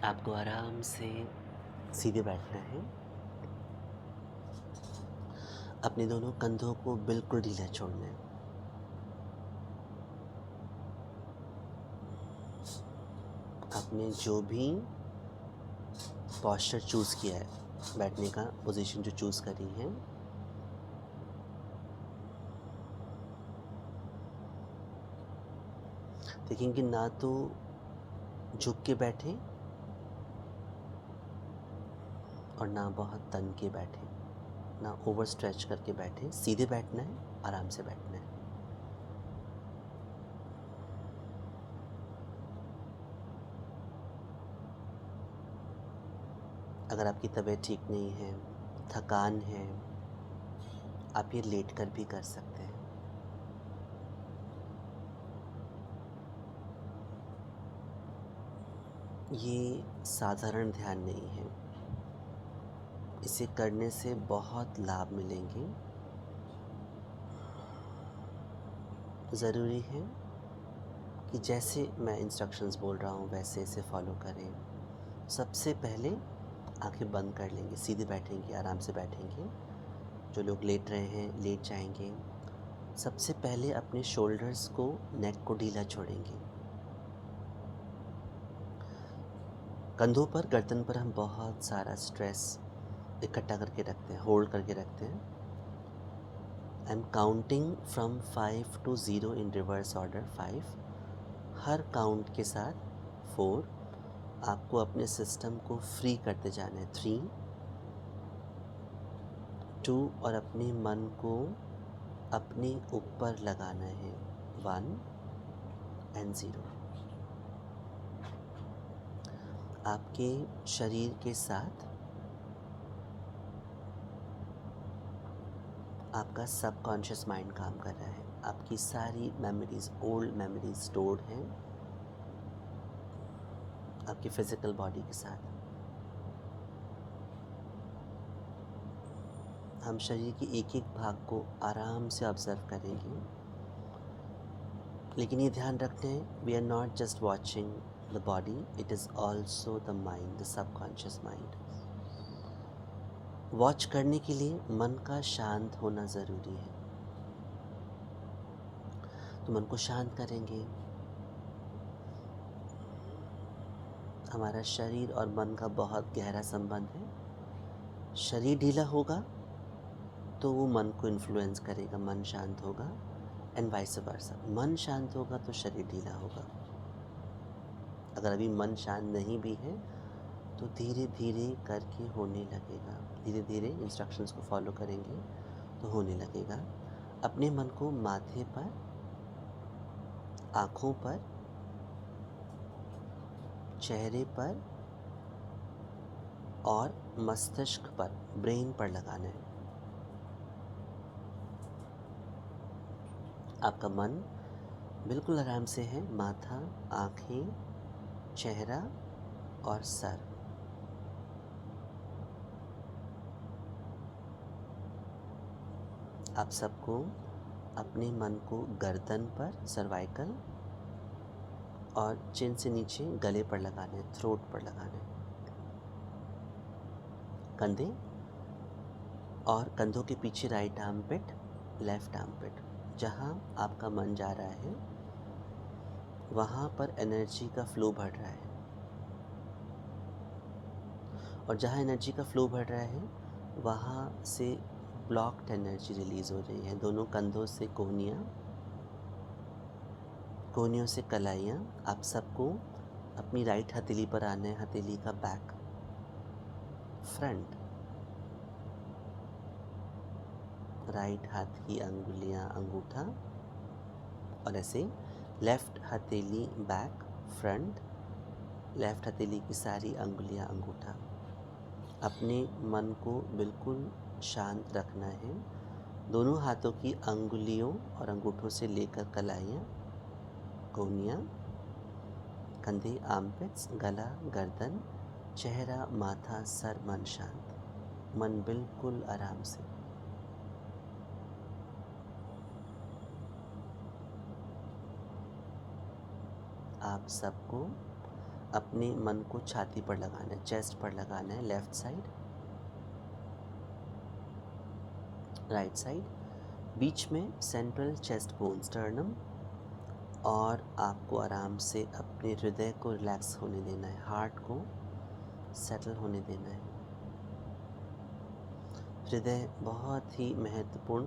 आपको आराम से सीधे बैठना है। अपने दोनों कंधों को बिल्कुल ढीला छोड़ना है। आपने जो भी पोस्चर चूज़ किया है, बैठने का पोजीशन जो चूज़ करी है, देखेंगे ना तो झुक के बैठे और ना बहुत तन के बैठे, ना ओवर स्ट्रेच करके बैठे। सीधे बैठना है, आराम से बैठना है। अगर आपकी तबीयत ठीक नहीं है, थकान है, आप ये लेट कर भी कर सकते हैं। ये साधारण ध्यान नहीं है, इसे करने से बहुत लाभ मिलेंगे। ज़रूरी है कि जैसे मैं इंस्ट्रक्शंस बोल रहा हूँ वैसे इसे फॉलो करें। सबसे पहले आंखें बंद कर लेंगे, सीधे बैठेंगे, आराम से बैठेंगे। जो लोग लेट रहे हैं लेट जाएंगे। सबसे पहले अपने शोल्डर्स को, नेक को ढीला छोड़ेंगे। कंधों पर, गर्दन पर हम बहुत सारा स्ट्रेस इकट्ठा करके रखते हैं, होल्ड करके रखते हैं। I am counting from 5 to 0 in reverse order. 5, her count के साथ 4 आपको अपने सिस्टम को फ्री करते जाना है। 3, 2 और अपने मन को अपने ऊपर लगाना है। 1 and 0। आपके शरीर के साथ आपका सबकॉन्शियस माइंड काम कर रहा है। आपकी सारी मेमोरीज, ओल्ड मेमोरीज स्टोर्ड हैं आपकी फिजिकल बॉडी के साथ। हम शरीर के एक एक भाग को आराम से ऑब्जर्व करेंगे, लेकिन ये ध्यान रखते हैं we are not just watching the body, it is also the mind, the subconscious mind. Watch करने के लिए मन का शांत होना ज़रूरी है। तो मन को शांत करेंगे। हमारा शरीर और मन का बहुत गहरा संबंध है। शरीर ढीला होगा तो वो मन को इन्फ्लुएंस करेगा, मन शांत होगा, एंड वाइस वर्सा। मन शांत होगा तो शरीर ढीला होगा। अगर अभी मन शांत नहीं भी है तो धीरे धीरे करके होने लगेगा। धीरे धीरे इंस्ट्रक्शंस को फॉलो करेंगे तो होने लगेगा। अपने मन को माथे पर, आँखों पर, चेहरे पर और मस्तिष्क पर, ब्रेन पर लगाना है। आपका मन बिल्कुल आराम से है। माथा, आँखें, चेहरा और सर। आप सबको अपने मन को गर्दन पर, सर्वाइकल और चिन से नीचे गले पर लगाना है, थ्रोट पर लगाना है। कंधे और कंधों के पीछे राइट आर्म पिट, लेफ्ट आर्म पिट। जहाँ आपका मन जा रहा है वहाँ पर एनर्जी का फ्लो बढ़ रहा है, और जहाँ एनर्जी का फ्लो बढ़ रहा है वहाँ से ब्लॉक्ड एनर्जी रिलीज़ हो रही है। दोनों कंधों से कोहनियाँ, कोहनियों से कलाइयाँ। आप सबको अपनी राइट हथेली पर आना है, हथेली का बैक, फ्रंट, राइट हाथ की अंगुलियाँ, अंगूठा, और ऐसे लेफ्ट हथेली बैक, फ्रंट, लेफ्ट हथेली की सारी अंगुलियाँ, अंगूठा। अपने मन को बिल्कुल शांत रखना है। दोनों हाथों की अंगुलियों और अंगूठों से लेकर कलाइयाँ, कोहनियाँ, कंधे, आर्मपिट्स, गला, गर्दन, चेहरा, माथा, सर, मन शांत। मन बिल्कुल आराम से। आप सबको अपने मन को छाती पर लगाना है, चेस्ट पर लगाना है, लेफ्ट साइड, राइट साइड, बीच में सेंट्रल चेस्ट बोन स्टर्नम, और आपको आराम से अपने हृदय को रिलैक्स होने देना है, हार्ट को सेटल होने देना है। हृदय बहुत ही महत्वपूर्ण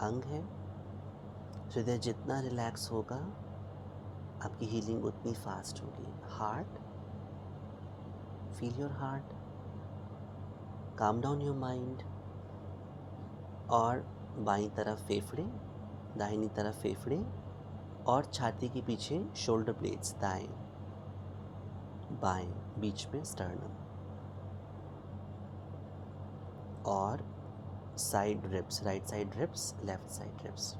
अंग है। हृदय जितना रिलैक्स होगा आपकी हीलिंग उतनी फास्ट होगी। Heart, feel your heart, calm down your mind. और बाईं तरफ फेफड़े, दाहिनी तरफ फेफड़े, और छाती के पीछे शोल्डर ब्लेड्स, दाएं बाएं, बीच में स्टर्नम, और side ribs, right side ribs, left side ribs.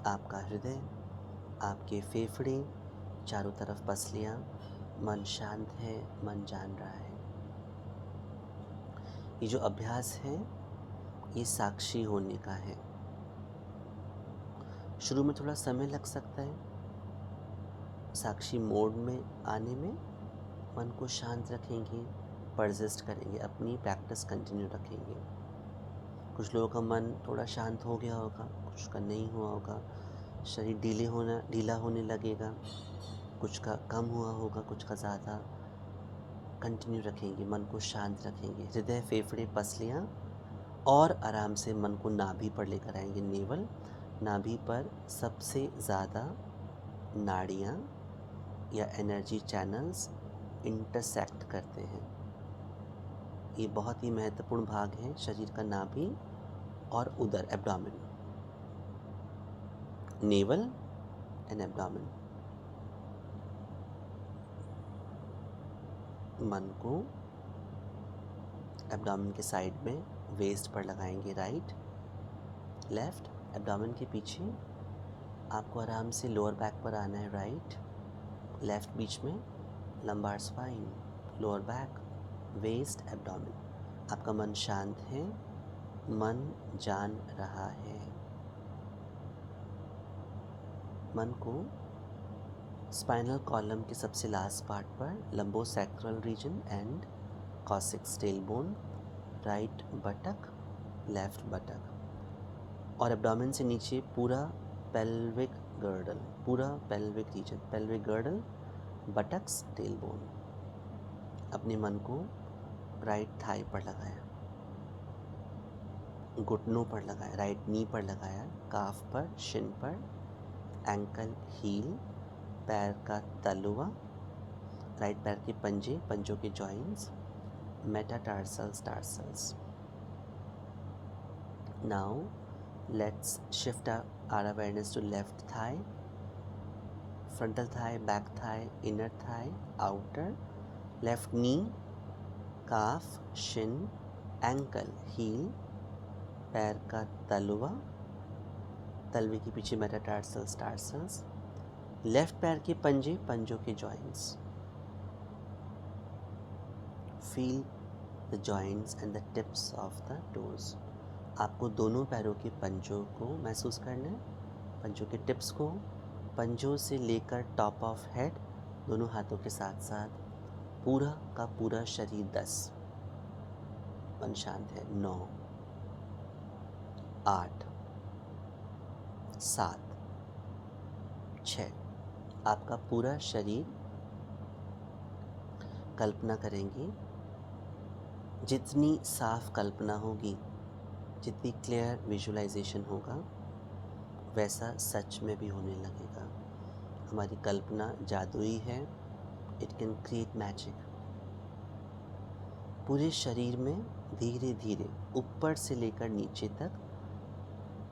आपका हृदय, आपके फेफड़े, चारों तरफ पसलियां, मन शांत है, मन जान रहा है। ये जो अभ्यास है ये साक्षी होने का है। शुरू में थोड़ा समय लग सकता है। साक्षी मोड में आने में मन को शांत रखेंगे, परसिस्ट करेंगे, अपनी प्रैक्टिस कंटिन्यू रखेंगे। कुछ लोगों का मन थोड़ा शांत हो गया होगा, कुछ का नहीं हुआ होगा। शरीर ढीला होने लगेगा, कुछ का कम हुआ होगा, कुछ का ज़्यादा। कंटिन्यू रखेंगे, मन को शांत रखेंगे। हृदय, फेफड़े, पसलियाँ, और आराम से मन को नाभि पर लेकर आएंगे। नेवल, नाभि पर सबसे ज़्यादा नाड़ियाँ या एनर्जी चैनल्स इंटरसेक्ट करते हैं। ये बहुत ही महत्वपूर्ण भाग है शरीर का, नाभि और उदर, एब्डोमेन, नेवल एंड एब्डोमेन। मन को एब्डोमेन के साइड में वेस्ट पर लगाएंगे, राइट, लेफ्ट। एब्डोमेन के पीछे आपको आराम से लोअर बैक पर आना है, राइट, लेफ्ट, बीच में lumbar spine, lower back, waist, abdomen. आपका मन शांत है, मन जान रहा है। मन को स्पाइनल कॉलम के सबसे लास्ट पार्ट पर, lumbosacral region and coccyx, tailbone, right buttock, left buttock, और एब्डोमेन से नीचे पूरा पेल्विक गर्डल, पूरा pelvic region, pelvic girdle, buttocks, tailbone. अपने मन को राइट थाई पर लगाया, घुटनों पर लगाया, राइट नी पर लगाया, काफ पर, शिन पर, एंकल, हील, पैर का तलुआ, राइट पैर के पंजे, पंजों के joints, metatarsals, tarsals. Now let's shift our awareness to left thigh, frontal thigh, back thigh, inner thigh, outer, left knee, calf, shin, ankle, heel, पैर का तलुआ, तलवे के पीछे मेटाटार्सल्स, टार्सल्स, लेफ्ट पैर के पंजे, पंजों के joints. Feel the joints and the tips of the toes. आपको दोनों पैरों के पंजों को महसूस करना है, पंजों के टिप्स को, पंजों से लेकर टॉप ऑफ हेड, दोनों हाथों के साथ साथ पूरा का पूरा शरीर। 10, मन शांत है। 9, 8, 7, 6। आपका पूरा शरीर कल्पना करेंगे। जितनी साफ कल्पना होगी, जितनी क्लियर विजुअलाइजेशन होगा, वैसा सच में भी होने लगेगा। हमारी कल्पना जादुई है, इट कैन क्रिएट मैजिक। पूरे शरीर में धीरे धीरे ऊपर से लेकर नीचे तक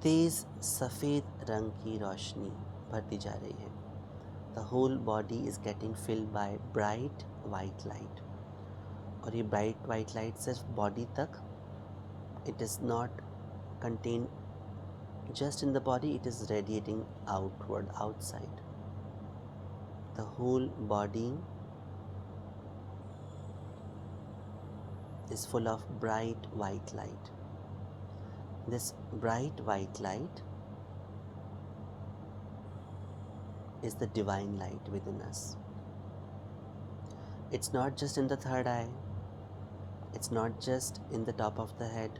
तेज सफ़ेद रंग की रोशनी भरती जा रही है। The whole body is getting filled by bright white light. और ये ब्राइट वाइट लाइट सिर्फ बॉडी तक, it is not contain just in the body, it is radiating outward, outside. The whole body is full of bright white light. This bright white light is the divine light within us. It's not just in the third eye, it's not just in the top of the head,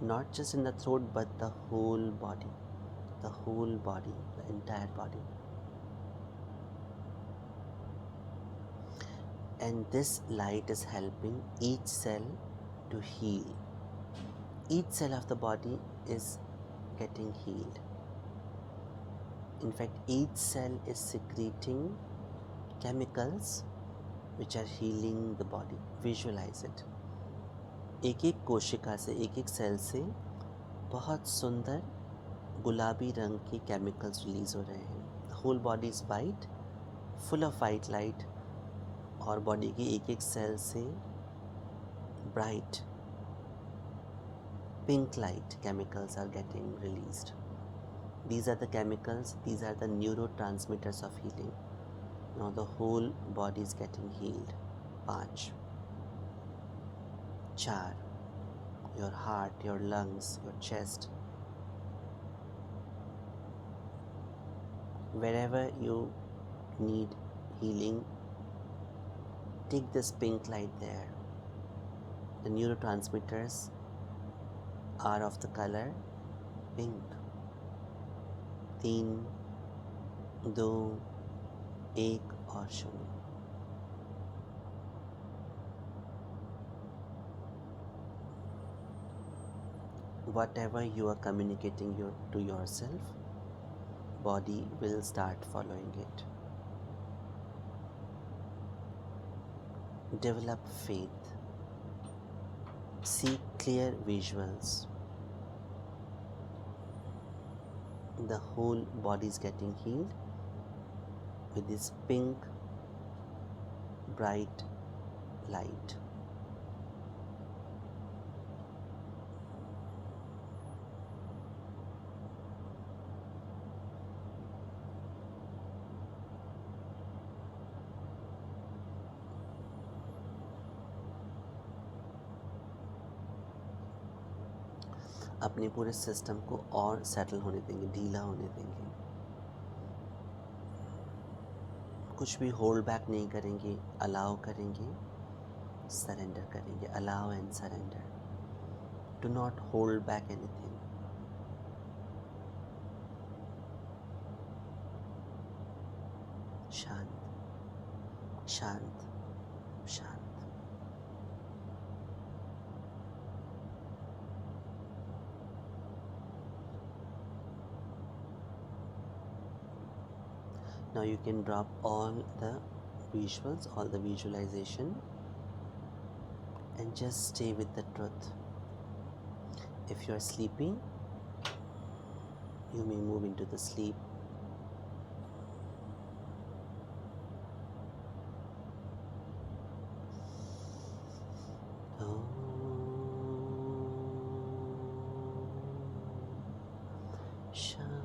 not just in the throat, but the whole body, the entire body. And this light is helping each cell to heal. Each cell of the body is getting healed. In fact, each cell is secreting chemicals which are healing the body. Visualize it. एक एक कोशिका से, एक एक cell से बहुत सुंदर गुलाबी रंग के केमिकल्स रिलीज हो रहे हैं. Whole body is white, full of white light, और बॉडी की एक एक सेल से bright pink light chemicals are getting released. These are the chemicals, these are the neurotransmitters of healing. Now the whole body is getting healed. 5, 4, your heart, your lungs, your chest, wherever you need healing, take this pink light there. The neurotransmitters are of the color pink. 3, 2, 1 और 0. Whatever you are communicating to yourself, body will start following it. Develop faith. See clear visuals. The whole body is getting healed with this pink bright light. अपने पूरे system को और settle होने देंगे, ढीला होने देंगे. कुछ भी होल्ड बैक नहीं करेंगे, अलाउ करेंगे, सरेंडर करेंगे. Allow and surrender. Do not hold back anything. शांत, शांत, शांत. Now you can drop all the visuals, all the visualization, and just stay with the truth. If you are sleeping, you may move into the sleep. Om Shanti.